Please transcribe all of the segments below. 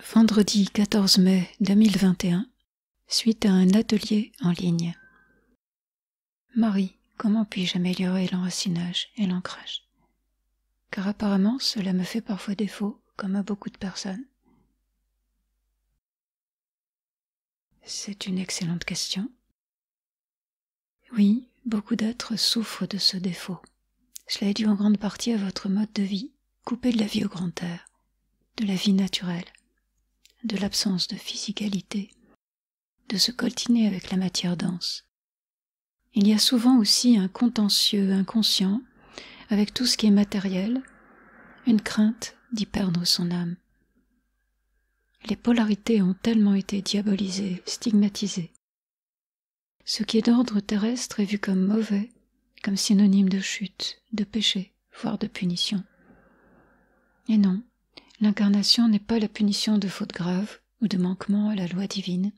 Vendredi 14 mai 2021, suite à un atelier en ligne. Marie, comment puis-je améliorer l'enracinage et l'ancrage? Car apparemment cela me fait parfois défaut, comme à beaucoup de personnes. C'est une excellente question. Oui, beaucoup d'êtres souffrent de ce défaut. Cela est dû en grande partie à votre mode de vie, coupé de la vie au grand air, de la vie naturelle, de l'absence de physicalité, de se coltiner avec la matière dense. Il y a souvent aussi un contentieux inconscient avec tout ce qui est matériel, une crainte d'y perdre son âme. Les polarités ont tellement été diabolisées, stigmatisées. Ce qui est d'ordre terrestre est vu comme mauvais, comme synonyme de chute, de péché, voire de punition. Et non, l'incarnation n'est pas la punition de fautes graves ou de manquements à la loi divine.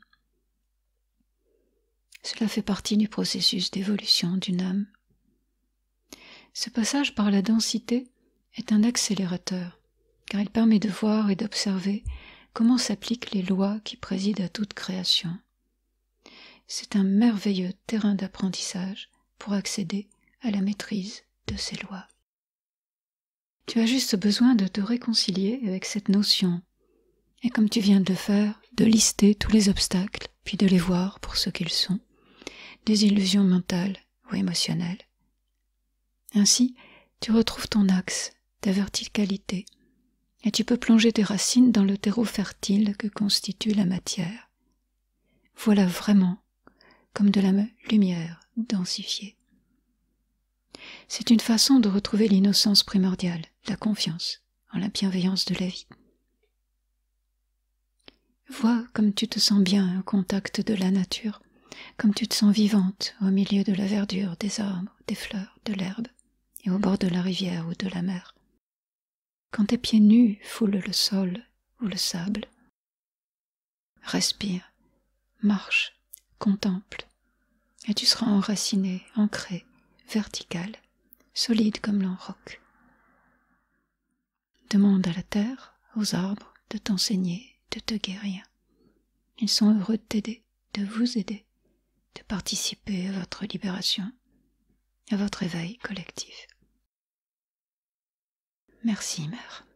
Cela fait partie du processus d'évolution d'une âme. Ce passage par la densité est un accélérateur, car il permet de voir et d'observer comment s'appliquent les lois qui président à toute création. C'est un merveilleux terrain d'apprentissage pour accéder à la maîtrise de ces lois. Tu as juste besoin de te réconcilier avec cette notion, et comme tu viens de le faire, de lister tous les obstacles, puis de les voir pour ce qu'ils sont, des illusions mentales ou émotionnelles. Ainsi, tu retrouves ton axe, ta verticalité, et tu peux plonger tes racines dans le terreau fertile que constitue la matière. Voilà vraiment comme de la lumière densifiée. C'est une façon de retrouver l'innocence primordiale, la confiance en la bienveillance de la vie. Vois comme tu te sens bien au contact de la nature, comme tu te sens vivante au milieu de la verdure, des arbres, des fleurs, de l'herbe, et au bord de la rivière ou de la mer. Quand tes pieds nus foulent le sol ou le sable, respire, marche, contemple, et tu seras enraciné, ancré, vertical, solide comme l'enroc. Demande à la terre, aux arbres, de t'enseigner, de te guérir. Ils sont heureux de t'aider, de vous aider, de participer à votre libération, à votre éveil collectif. Merci, Mère.